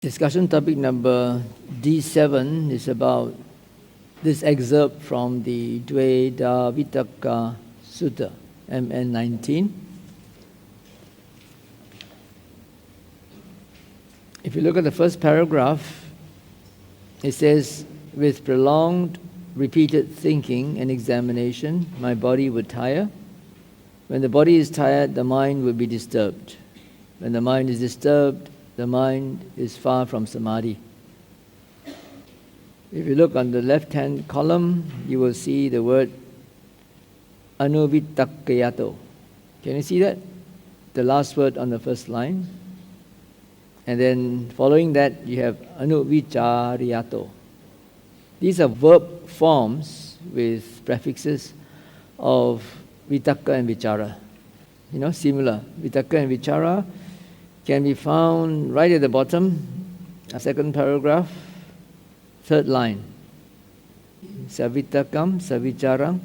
Discussion topic number D7 is about this excerpt from the Dveda Vitakka Sutta, MN 19. If you look at the first paragraph, it says, with prolonged, repeated thinking and examination, my body would tire. When the body is tired, the mind will be disturbed. When the mind is disturbed, the mind is far from samadhi. If you look on the left-hand column, you will see the word anuvitakkayato. Can you see that? The last word on the first line. And then following that, you have anuvicariyato. These are verb forms with prefixes of vitakka and vichara. Similar. Vitakka and vichara can be found right at the bottom, second paragraph, third line. Savitakam, savicharam.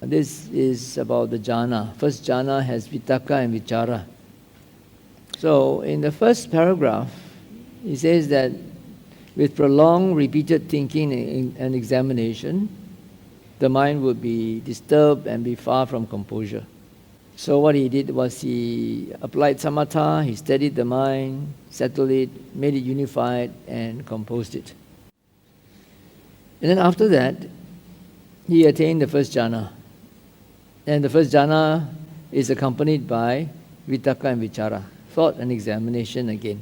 This is about the jhana. First jhana has vitakka and vichara. So in the first paragraph, it says that with prolonged, repeated thinking and examination, the mind would be disturbed and be far from composure. So what he did was he applied samatha, he steadied the mind, settled it, made it unified, and composed it. And then after that, he attained the first jhana. And the first jhana is accompanied by vitakka and vichara, thought and examination again.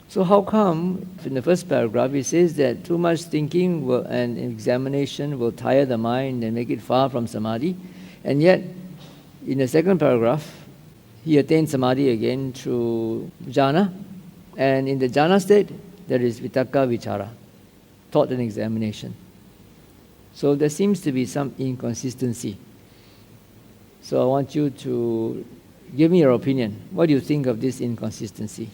So how come, in the first paragraph, it says that too much thinking and examination will tire the mind and make it far from samadhi, and yet in the second paragraph, he attained samadhi again through jhana, and in the jhana state, there is vitakka vichara, thought and examination. So there seems to be some inconsistency. So I want you to give me your opinion. What do you think of this inconsistency?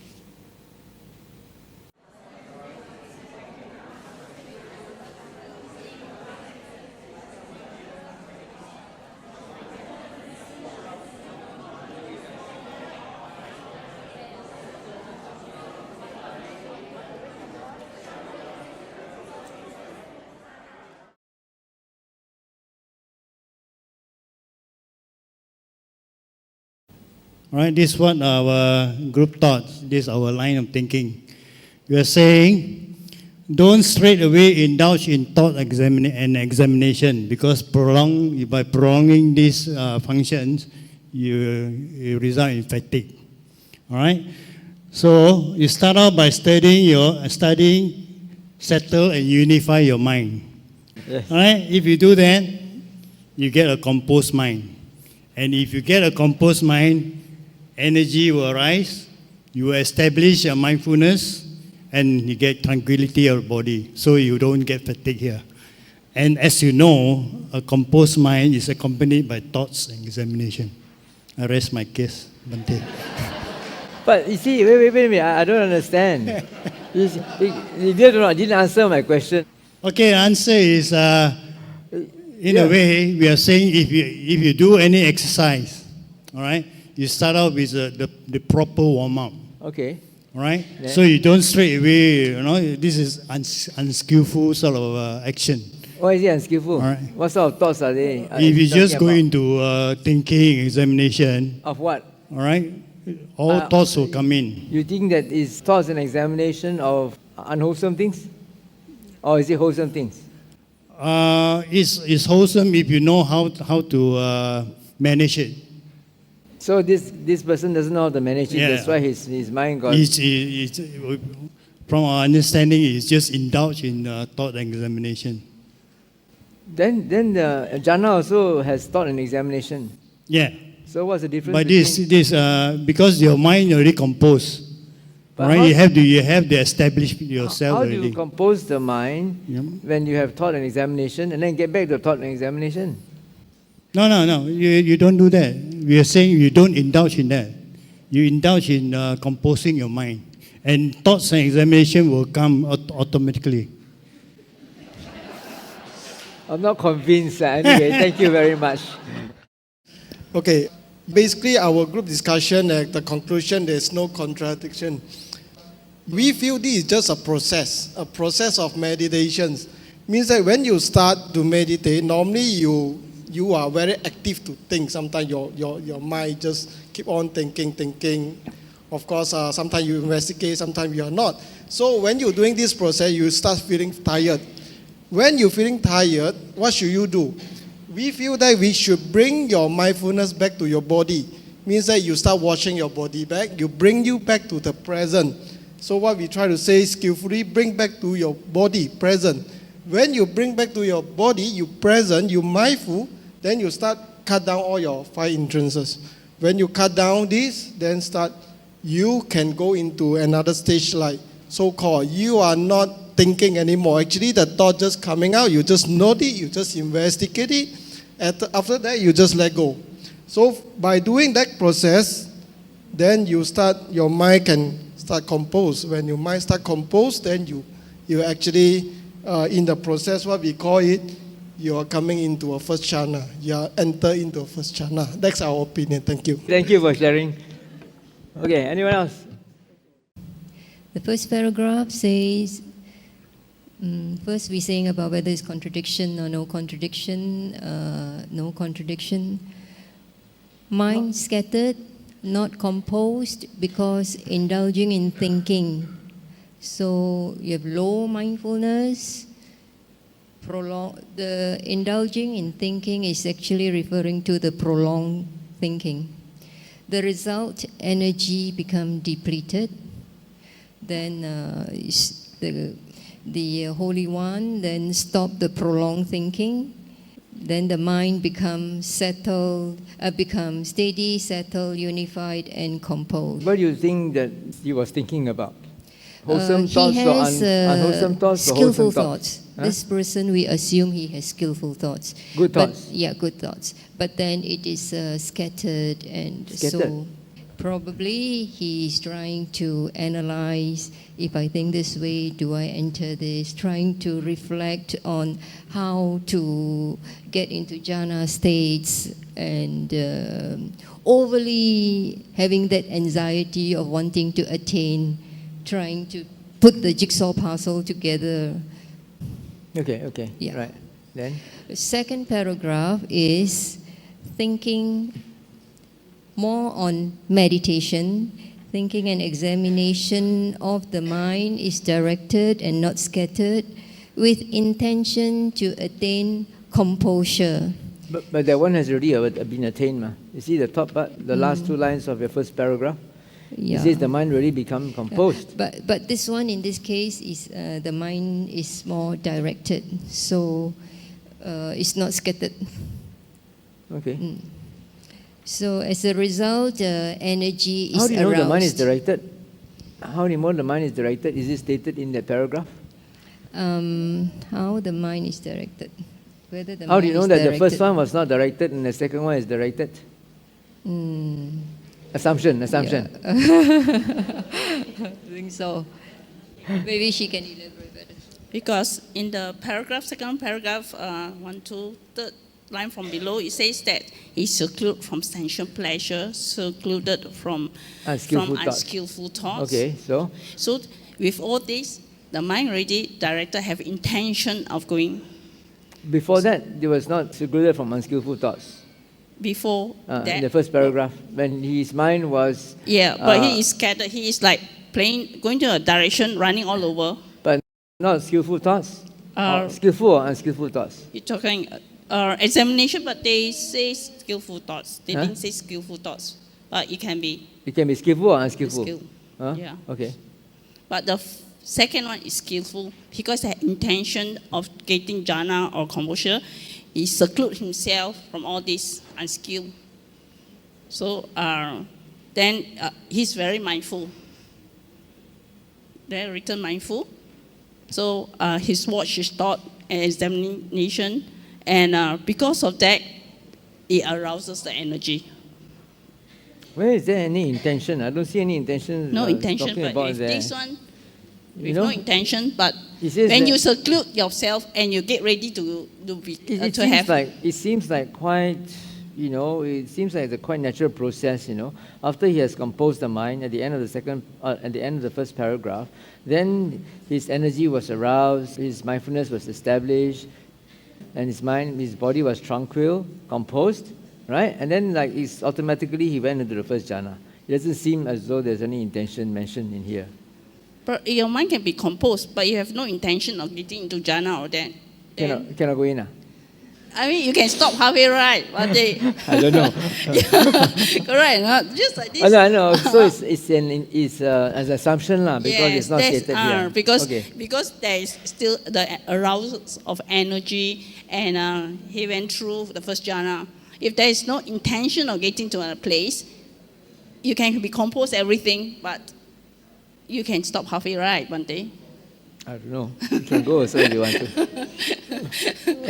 All right, this is what our group taught. This is our line of thinking. We are saying, don't straight away indulge in thought and examination, because by prolonging these functions, you result in fatigue. All right. So you start out by studying, settle and unify your mind. Yes. All right. If you do that, you get a composed mind, and if you get a composed mind, energy will arise, you will establish your mindfulness, and you get tranquility of your body, so you don't get fatigue here. And as you know, a composed mind is accompanied by thoughts and examination. I rest my case, Bante. But you see, wait a minute, I don't understand. You didn't answer my question. Okay, the answer is, in a way, we are saying if you do any exercise, all right, you start out with the proper warm-up. Okay. All right? Yeah. So you don't straight away, this is unskillful sort of action. Why is it unskillful? All right. What sort of thoughts are they? If you just go into thinking, examination. Of what? All right? All thoughts will come in. You think that is thoughts and examination of unwholesome things? Or is it wholesome things? It's wholesome if you know how to manage it. So this person doesn't know how to manage it. Yeah. That's why his mind got... From our understanding, it's just indulge in thought and examination. Then the jhana also has thought and examination. Yeah. So what's the difference? But because your mind already composed, right? You have to establish yourself. How already. do you compose the mind when you have thought and examination, and then get back to thought and examination? No. You don't do that. We are saying you don't indulge in that. You indulge in composing your mind, and thoughts and examination will come automatically. I'm not convinced. Anyway, thank you very much. Okay, basically our group discussion, the conclusion, there's no contradiction. We feel this is just a process of meditations. Means that when you start to meditate, normally you are very active to think. Sometimes your mind just keep on thinking. Of course, sometimes you investigate, sometimes you are not. So when you're doing this process, you start feeling tired. When you're feeling tired, what should you do? We feel that we should bring your mindfulness back to your body. Means that you start watching your body back, you bring you back to the present. So what we try to say skillfully, bring back to your body, present. When you bring back to your body, you present, you mindful, then you start cut down all your 5 hindrances. When you cut down this, then you can go into another stage like so-called, you are not thinking anymore. Actually, the thought just coming out, you just note it, you just investigate it. After that, you just let go. So by doing that process, then your mind can start compose. When your mind start compose, then you actually, in the process, what we call it, you are coming into a first jhana. You are enter into a first jhana. That's our opinion. Thank you. Thank you for sharing. Okay, anyone else? The first paragraph says, first we're saying about whether it's contradiction or no contradiction. No contradiction. Mind scattered, not composed, because indulging in thinking. So you have low mindfulness. The indulging in thinking is actually referring to the prolonged thinking. The result, energy become depleted. Then the Holy One then stop the prolonged thinking. Then the mind becomes settled, becomes steady, settled, unified, and composed. What do you think that he was thinking about? Wholesome thoughts he or has, unwholesome thoughts or skillful wholesome thoughts. Huh? This person, we assume he has skillful thoughts. Good thoughts. Good thoughts. But then it is scattered, and Scattered. so probably he's trying to analyze, if I think this way, do I enter this? Trying to reflect on how to get into jhana states, and overly having that anxiety of wanting to attain, trying to put the jigsaw puzzle together. Okay, Yeah. right. Then? The second paragraph is thinking more on meditation. Thinking and examination of the mind is directed and not scattered, with intention to attain composure. But that one has already been attained. You see the top part, the last 2 lines of your first paragraph? Yeah. It says the mind already become composed. But this one, in this case, is the mind is more directed, so it's not scattered. Okay. So as a result, energy is How do you know aroused. the mind is directed? How do you know the mind is directed? Is it stated in that paragraph? How the mind is directed. Whether the How mind do you know is that directed. the first one was not directed and the second one is directed? Assumption. I think so. Maybe she can elaborate better. Because in the second paragraph, 1, 2, third line from below, it says that he's secluded from sensual pleasure, secluded from unskillful thoughts. Okay, so? So with all this, the mind already directed have intention of going. Before that, it was not secluded from unskillful thoughts. Before that, in the first paragraph, when his mind was... but he is scattered. He is like going to a direction, running all over. But not skillful thoughts? Skillful or unskillful thoughts? You're talking examination, but they say skillful thoughts. They didn't say skillful thoughts. But it can be. It can be skillful or unskillful? Yeah. Okay. But the second one is skillful because the intention of getting jhana or composure, he seclude himself from all this unskilled. So then he's very mindful. They're written mindful. So his watch is thought and examination, and because of that, it arouses the energy. Where is there any intention? I don't see any intention. No intention, but about if there. this one, with no intention, but when when you seclude yourself and you get ready to It seems like quite it seems like it's a quite natural process, After he has composed the mind at the end of the first paragraph, then his energy was aroused, his mindfulness was established, and his body was tranquil, composed, right? And then automatically he went into the first jhana. It doesn't seem as though there's any intention mentioned in here. But your mind can be composed, but you have no intention of getting into jhana or that. Cannot go in. I mean, you can stop halfway, right? But I don't know. Correct, huh? Just like this. I know. So it's an assumption because it's not stated here. Because there is still the arousal of energy, and he went through the first jhana. If there is no intention of getting to a place, you can be composed everything, but you can stop halfway, right, Bhante? I don't know. You can go also if you want to.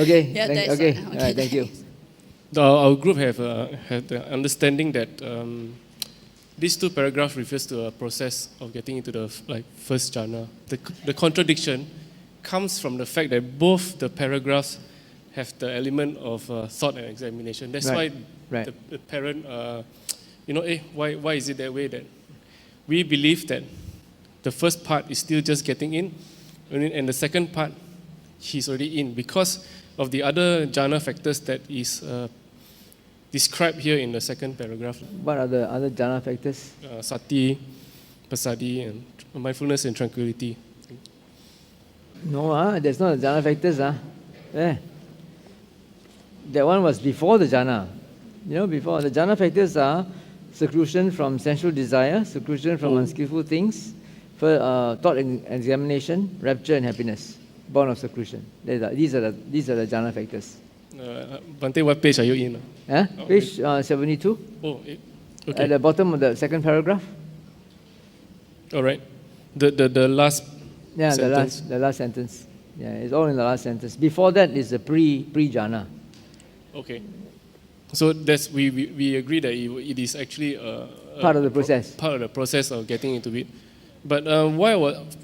Okay. Yeah, All right, thank you. Our group have had the understanding that these two paragraphs refers to a process of getting into the first jhana. The contradiction comes from the fact that both the paragraphs have the element of thought and examination. That's why the parent, why is it that way? That we believe that the first part is still just getting in, and the second part, he's already in because of the other jhana factors that is described here in the second paragraph. What are the other jhana factors? Sati, pasadi, and mindfulness and tranquility. No, there's not the jhana factors. That one was before the jhana. Before the jhana factors are seclusion from sensual desire, seclusion from unskillful things, thought and examination, rapture and happiness, born of seclusion. These are the jhana factors. Bhante, what page are you in? Page 72. Okay. At the bottom of the second paragraph. All right. The last sentence. the last sentence. Yeah, it's all in the last sentence. Before that is the pre-jhana. Okay. So that's we agree that it is actually part of the process. Part of the process of getting into it. But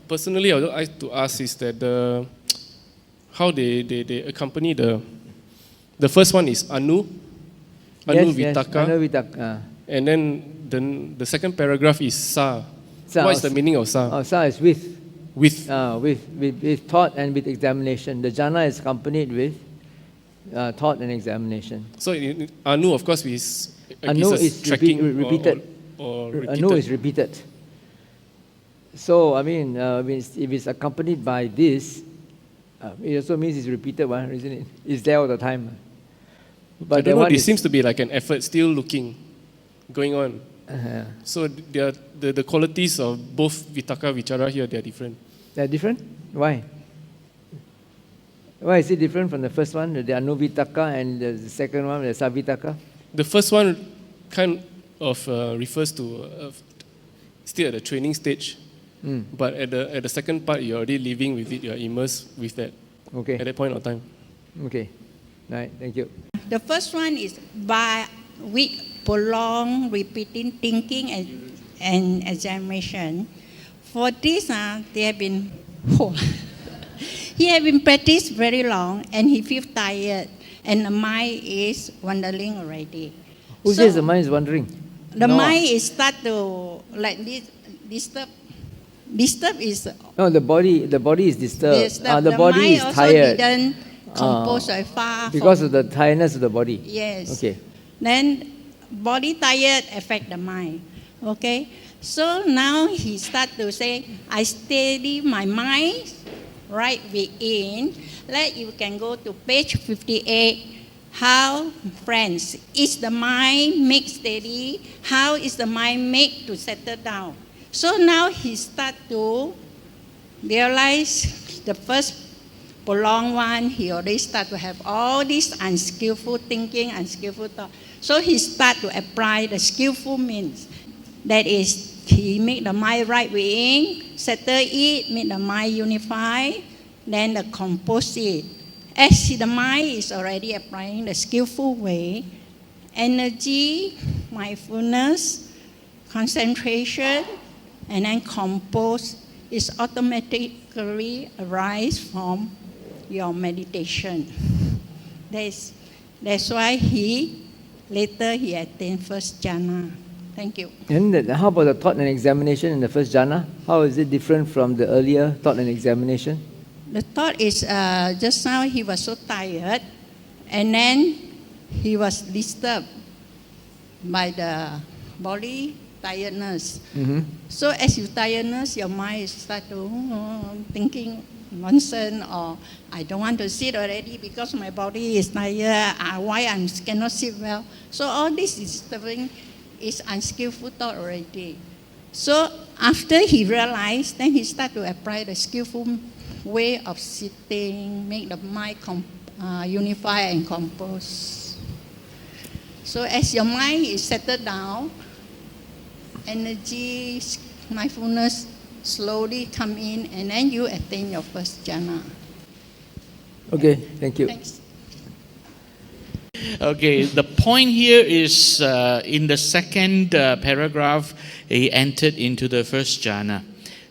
personally, I would like to ask is that how they accompany the first one is Anu Vitaka. Anu Vitaka. And then the second paragraph is Sa. What is the meaning of Sa? Sa is with. With Thought and with examination. The jhana is accompanied with thought and examination. So Anu, of course, Anu is tracking repeated. Or repeated. Anu is repeated. So, if it's accompanied by this, it also means it's repeated one, isn't it? It's there all the time. But I don't know, it seems to be like an effort still looking, going on. So the qualities of both Vitaka, Vichara here, they are different. They're different? Why? Why is it different from the first one, the Anu Vitaka, and the second one, the Savitaka? The first one kind of refers to still at the training stage. But at the second part, you're already living with it, you're immersed with that at that point of time. Okay. Right, thank you. The first one is with prolonged repeating thinking and examination. For this, they have been, he has been practiced very long and he feels tired and the mind is wandering already. Who says the mind is wandering? The mind is start to like this disturb. Disturb is the body is disturbed. The body mind is also tired. Didn't compose so far because of the tiredness of the body. Yes. Okay. Then body tired affect the mind. Okay. So now he start to say, I steady my mind right within. Like you can go to page 58. How, friends, is the mind make steady? How is the mind make to settle down? So now he start to realize the first prolonged one, he already start to have all this unskillful thinking, unskillful thought. So he start to apply the skillful means. That is, he make the mind right within, settle it, make the mind unify, then the compose it. As the mind is already applying the skillful way, energy, mindfulness, concentration, and then compose is automatically arise from your meditation. That's why he Later, he attained first jhana. Thank you. And how about the thought and examination in the first jhana? How is it different from the earlier thought and examination? The thought is just now he was so tired, and then he was disturbed by the body tiredness. So as you tiredness, your mind start to thinking nonsense, or I don't want to sit already because my body is tired. Why I cannot sit well? So all this is disturbing, is unskillful thought already. So after he realized, then he start to apply the skillful way of sitting, make the mind unify and compose. So as your mind is settled down, energy, mindfulness slowly come in, and then you attain your first jhana. Okay, thank you. Thanks. Okay, the point here is in the second paragraph, he entered into the first jhana.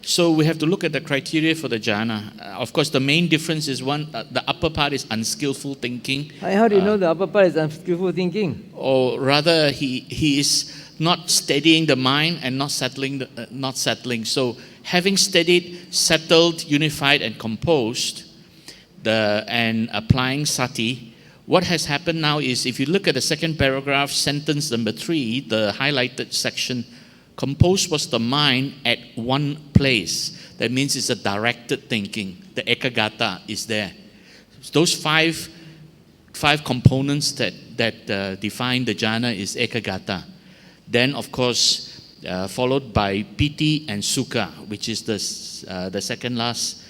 So we have to look at the criteria for the jhana. Of course, the main difference is one, the upper part is unskillful thinking. How do you know the upper part is unskillful thinking? Or rather, he is not steadying the mind and not settling. So having steadied, settled, unified, and composed, and applying sati, what has happened now is, if you look at the second paragraph, sentence number 3, the highlighted section, composed was the mind at one place. That means it's a directed thinking. The ekagata is there. Those five components that define the jhana is ekagata. Then, of course, followed by piti and sukha, which is the second last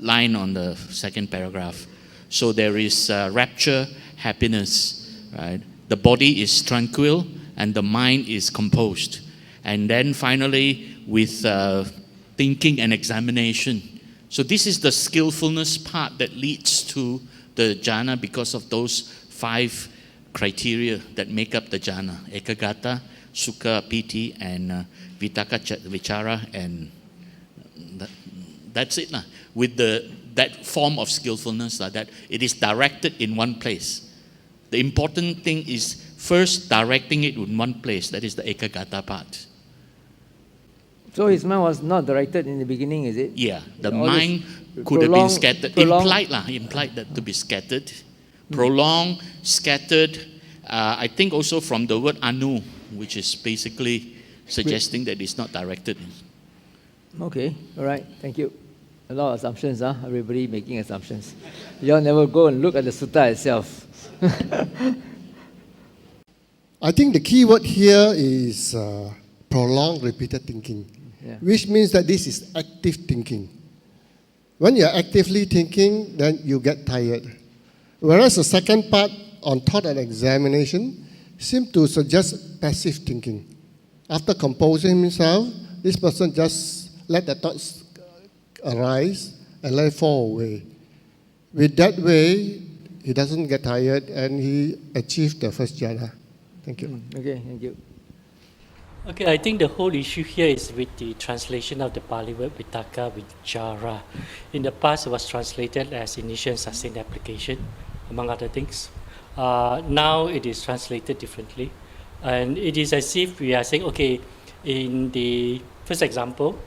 line on the second paragraph. So there is rapture, happiness, right? The body is tranquil and the mind is composed. And then finally, with thinking and examination. So this is the skillfulness part that leads to the jhana because of those 5 criteria that make up the jhana: ekagata, sukha, piti, and vitaka, vichara, and that's it. With that form of skillfulness, that it is directed in one place. The important thing is first directing it in one place. That is the ekagata part. So his mind was not directed in the beginning, is it? Yeah, the All mind this could have been scattered. prolonged- Implied that to be scattered. Prolonged, scattered. I think also from the word anu, which is basically suggesting that it's not directed. Okay, all right, thank you. A lot of assumptions, huh? Everybody making assumptions. You all never go and look at the sutta itself. I think the key word here is prolonged repeated thinking, which means that this is active thinking. When you're actively thinking, then you get tired. Whereas the second part on thought and examination seems to suggest passive thinking. After composing himself, this person just let the thoughts arise and let it fall away. With that way, he doesn't get tired and he achieved the first jhana. Thank you. Okay, thank you. Okay, I think the whole issue here is with the translation of the Pali word vitaka, vichara. In the past, it was translated as initial and sustained application, among other things. Now it is translated differently. And it is as if we are saying, okay, in the first example,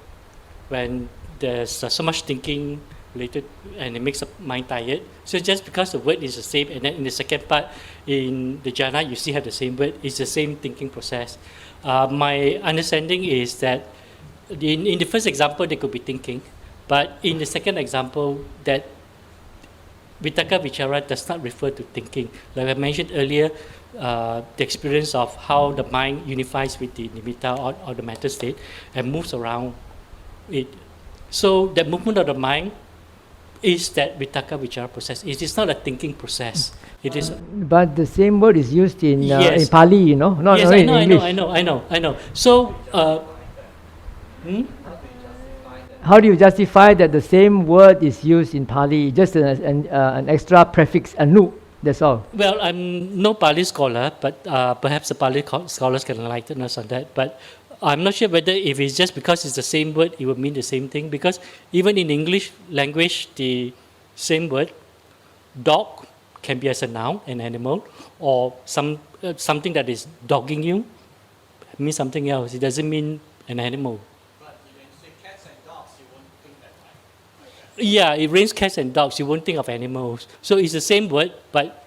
when there's so much thinking related and it makes the mind tired, so just because the word is the same, and then in the second part, in the jhana, you still have the same word, it's the same thinking process. My understanding is that in the first example, they could be thinking, but in the second example, that vitaka vichara does not refer to thinking. Like I mentioned earlier, the experience of how the mind unifies with the nimitta or the mental state and moves around it. So that movement of the mind is that vitaka vichara process. It is not a thinking process. It is. But the same word is used in Yes. Pali, you know, not Yes, in I English. know. So, How do you justify that the same word is used in Pali, just an extra prefix, anu, that's all? well, I'm no Pali scholar, but perhaps the Pali scholars can enlighten us on that. But I'm not sure whether if it's just because it's the same word, it would mean the same thing. Because even in English language, the same word, dog, can be as a noun, an animal, or something that is dogging you. It means something else. It doesn't mean an animal. But when you say cats and dogs, you won't think that way. Yeah, it rains cats and dogs. You won't think of animals. So it's the same word, but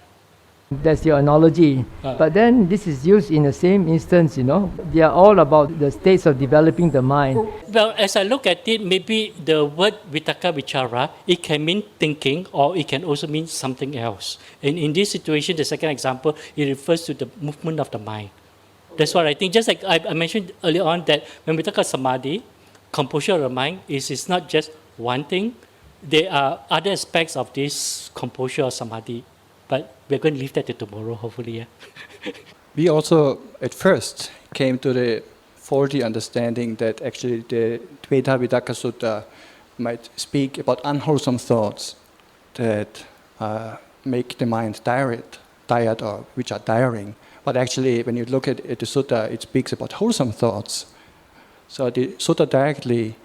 That's your analogy. But then this is used in the same instance, They are all about the states of developing the mind. well, as I look at it, maybe the word vitaka vichara, it can mean thinking, or it can also mean something else. And in this situation, the second example, it refers to the movement of the mind. That's what I think. Just like I mentioned earlier on, that when we talk about samadhi, composure of the mind is not just one thing. There are other aspects of this composure or samadhi. But we're going to leave that to tomorrow, hopefully. Yeah. We also, at first, came to the faulty understanding that actually the Dvaita Vitakka Sutta might speak about unwholesome thoughts that make the mind tired or which are tiring. But actually, when you look at the sutta, it speaks about wholesome thoughts. So the sutta directly,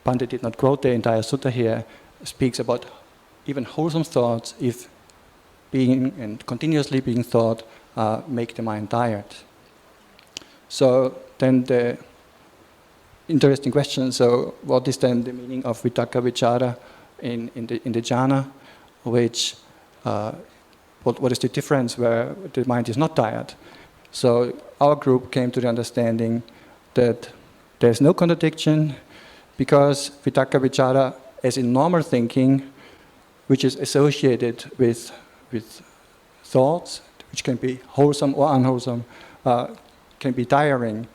Pandit did not quote the entire sutta here, speaks about even wholesome thoughts if being and continuously being thought make the mind tired. So then the interesting question, so what is then the meaning of vitaka vichara in the jhana, which what is the difference where the mind is not tired? So our group came to the understanding that there's no contradiction because vitaka vichara, as in normal thinking, which is associated with thoughts, which can be wholesome or unwholesome, can be tiring.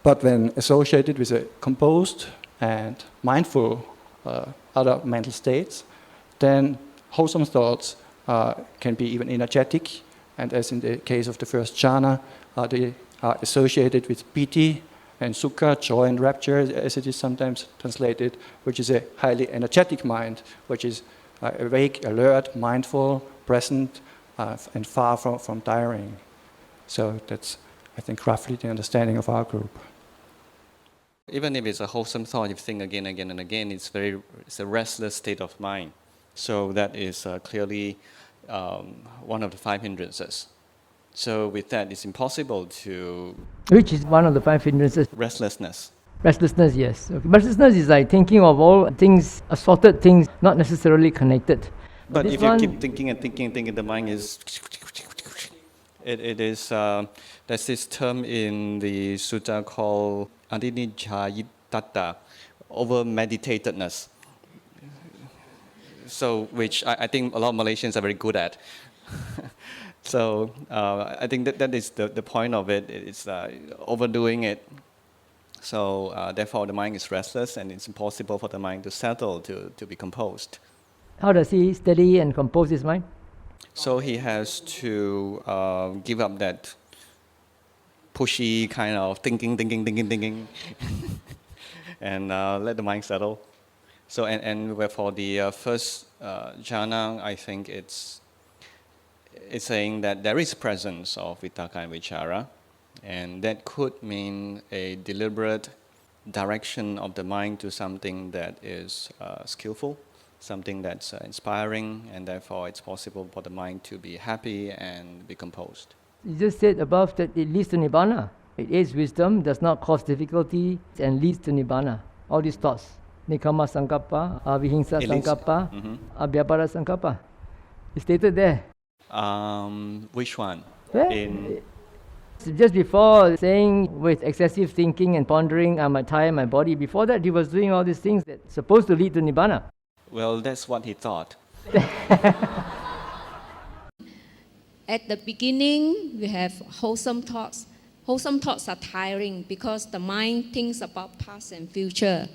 But when associated with a composed and mindful other mental states, then wholesome thoughts can be even energetic. And as in the case of the first jhana, they are associated with piti and sukha, joy and rapture, as it is sometimes translated, which is a highly energetic mind, which is awake, alert, mindful, present, and far from tiring. So that's, I think, roughly the understanding of our group. Even if it's a wholesome thought, if you think again and again, it's a restless state of mind. So that is clearly one of the 5 hindrances. So with that, it's impossible to... Which is one of the 5 hindrances? Restlessness. Restlessness, yes. Okay. Restlessness is like thinking of all things, assorted things, not necessarily connected. But if you keep thinking and thinking, the mind is... It is... there's this term in the sutta called adinijayitata, over-meditatedness. So, which I think a lot of Malaysians are very good at. So, I think that is the point of it. It's overdoing it. So, therefore, the mind is restless and it's impossible for the mind to settle, to be composed. How does he steady and compose his mind? So, he has to give up that pushy kind of thinking, and let the mind settle. So, and for the first jhana, I think it's saying that there is presence of vitaka and vichara, and that could mean a deliberate direction of the mind to something that is skillful, something that's inspiring, and therefore it's possible for the mind to be happy and be composed. You just said above that it leads to nibbana. It aids wisdom, does not cause difficulty, and leads to nibbana. All these thoughts. Nikama sankappa, avihingsa sankappa, abhyapara sankappa. It's stated there. Which one? Yeah. Just before saying with excessive thinking and pondering, I might tire my body, before that he was doing all these things that supposed to lead to nibbana. Well, that's what he thought. At the beginning, we have wholesome thoughts. Wholesome thoughts are tiring because the mind thinks about past and future.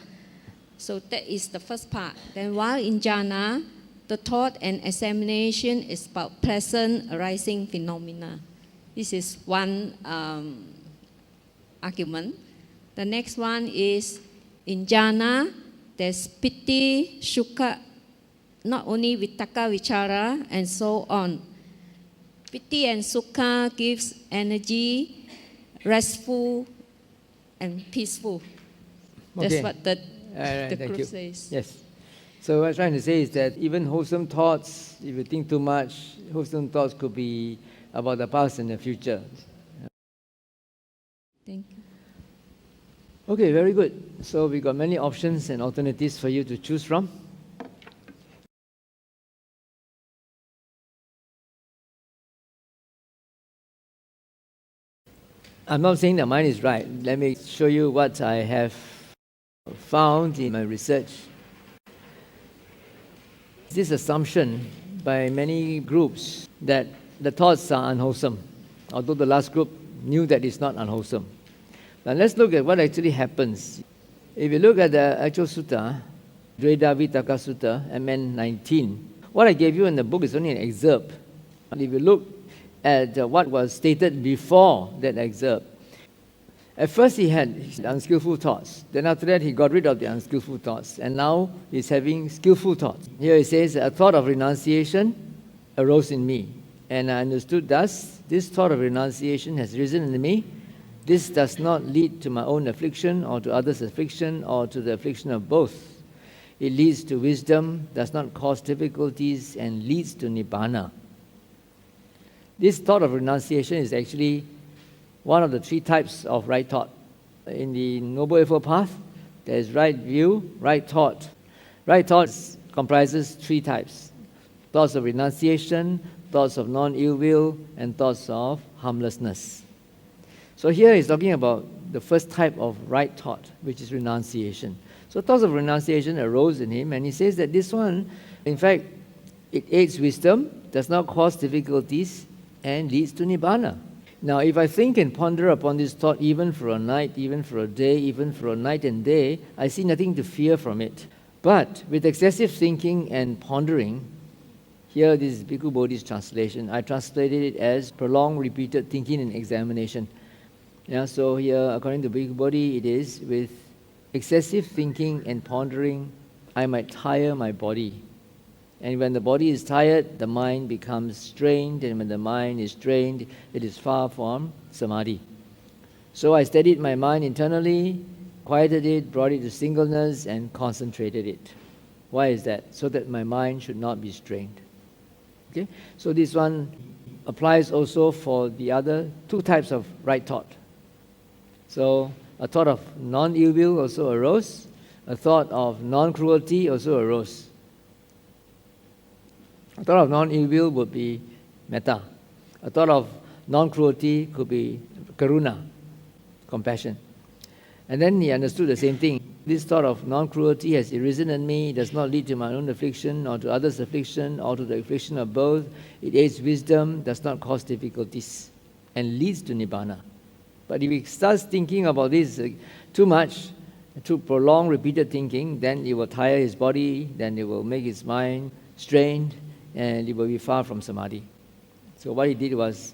So that is the first part. Then while in jhana, the thought and examination is about present arising phenomena. This is one argument. The next one is in jhana, there's piti, sukha, not only vitaka, vichara, and so on. Piti and sukha gives energy, restful and peaceful. That's what the group says. Yes. So what I'm trying to say is that even wholesome thoughts, if you think too much, wholesome thoughts could be about the past and the future. Thank you. Okay, very good. So we got many options and alternatives for you to choose from. I'm not saying that mine is right. Let me show you what I have found in my research. This assumption by many groups that the thoughts are unwholesome, although the last group knew that it's not unwholesome. Now let's look at what actually happens. If you look at the actual sutta, Dveda Vitakka Sutta, MN 19, what I gave you in the book is only an excerpt. And if you look at what was stated before that excerpt, at first he had unskillful thoughts. Then after that he got rid of the unskillful thoughts. And now he's having skillful thoughts. Here he says, a thought of renunciation arose in me. And I understood thus, this thought of renunciation has risen in me. This does not lead to my own affliction or to others' affliction or to the affliction of both. It leads to wisdom, does not cause difficulties, and leads to nibbana. This thought of renunciation is actually one of the three types of right thought. In the Noble Eightfold Path, there is right view, right thought. Right thought comprises three types: thoughts of renunciation, thoughts of non-ill will, and thoughts of harmlessness. So here he's talking about the first type of right thought, which is renunciation. So thoughts of renunciation arose in him, and he says that this one, in fact, it aids wisdom, does not cause difficulties, and leads to nibbana. Now, if I think and ponder upon this thought even for a night, even for a day, even for a night and day, I see nothing to fear from it. But with excessive thinking and pondering, here this is Bhikkhu Bodhi's translation. I translated it as prolonged, repeated thinking and examination. Yeah, so here, according to Bhikkhu Bodhi, it is with excessive thinking and pondering, I might tire my body. And when the body is tired, the mind becomes strained, and when the mind is strained, it is far from samadhi. So I steadied my mind internally, quieted it, brought it to singleness, and concentrated it. Why is that? So that my mind should not be strained. Okay? So this one applies also for the other two types of right thought. So a thought of non-ill will also arose. A thought of non-cruelty also arose. A thought of non-ill will would be metta. A thought of non-cruelty could be karuna, compassion. And then he understood the same thing. This thought of non-cruelty has arisen in me, it does not lead to my own affliction or to others' affliction or to the affliction of both. It aids wisdom, does not cause difficulties, and leads to nibbana. But if he starts thinking about this too much, too prolonged, repeated thinking, then it will tire his body, then it will make his mind strained, and it will be far from samadhi. So what he did was,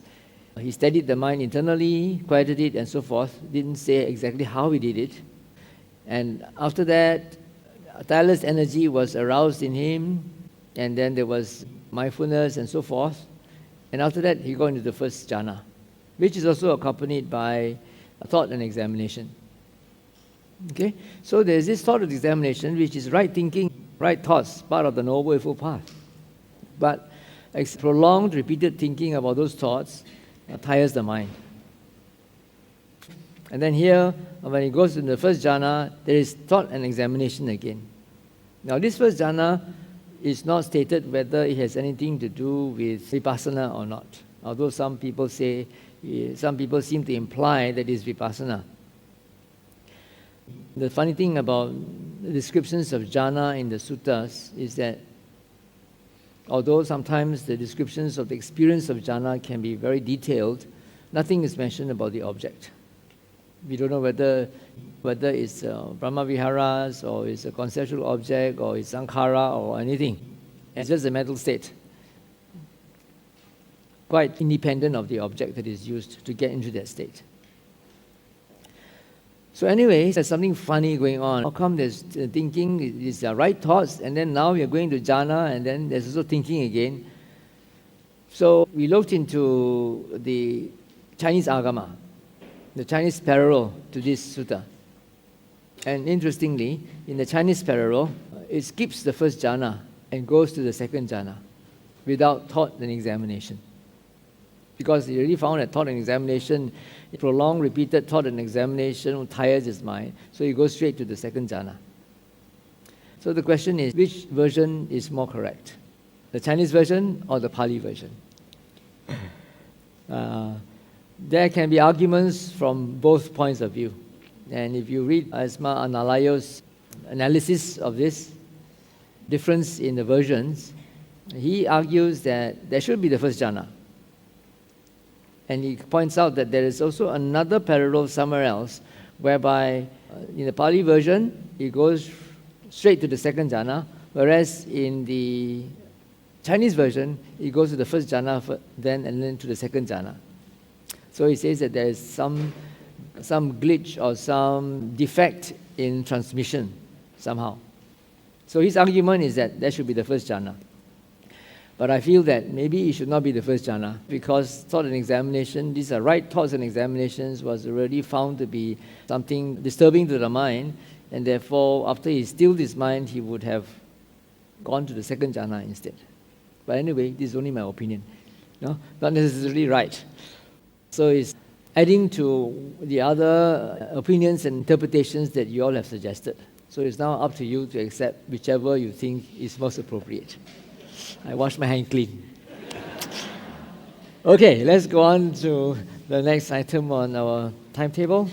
he steadied the mind internally, quieted it, and so forth. Didn't say exactly how he did it. And after that, tireless energy was aroused in him, and then there was mindfulness and so forth. And after that, he got into the first jhana, which is also accompanied by a thought and examination. Okay? So there's this thought of examination, which is right thinking, right thoughts, part of the Noble Eightfold Path. But prolonged, repeated thinking about those thoughts tires the mind. And then here, when he goes in the first jhana, there is thought and examination again. Now this first jhana is not stated whether it has anything to do with vipassana or not. Although some people seem to imply that it is vipassana. The funny thing about the descriptions of jhana in the suttas is that although sometimes the descriptions of the experience of jhana can be very detailed, nothing is mentioned about the object. We don't know whether it's Brahma-viharas, or it's a conceptual object, or it's sankhara, or anything. It's just a mental state, quite independent of the object that is used to get into that state. So anyway, there's something funny going on. How come there's thinking, these are right thoughts, and then now we are going to jhana, and then there's also thinking again. So we looked into the Chinese agama, the Chinese parallel to this sutta. And interestingly, in the Chinese parallel, it skips the first jhana and goes to the second jhana without thought and examination. Because he already found that thought and examination, prolonged, repeated thought and examination tires his mind, so he goes straight to the second jhana. So the question is, which version is more correct? The Chinese version or the Pali version? There can be arguments from both points of view. And if you read Asma Analayo's analysis of this difference in the versions, he argues that there should be the first jhana. And he points out that there is also another parallel somewhere else, whereby in the Pali version, it goes straight to the second jhana, whereas in the Chinese version, it goes to the first jhana and then to the second jhana. So he says that there is some glitch or some defect in transmission somehow. So his argument is that there should be the first jhana. But I feel that maybe it should not be the first jhana, because thought and examination, these are right thoughts and examinations, was already found to be something disturbing to the mind, and therefore after he stilled his mind, he would have gone to the second jhana instead. But anyway, this is only my opinion. No? Not necessarily right. So it's adding to the other opinions and interpretations that you all have suggested. So it's now up to you to accept whichever you think is most appropriate. I wash my hand clean. Okay, let's go on to the next item on our timetable.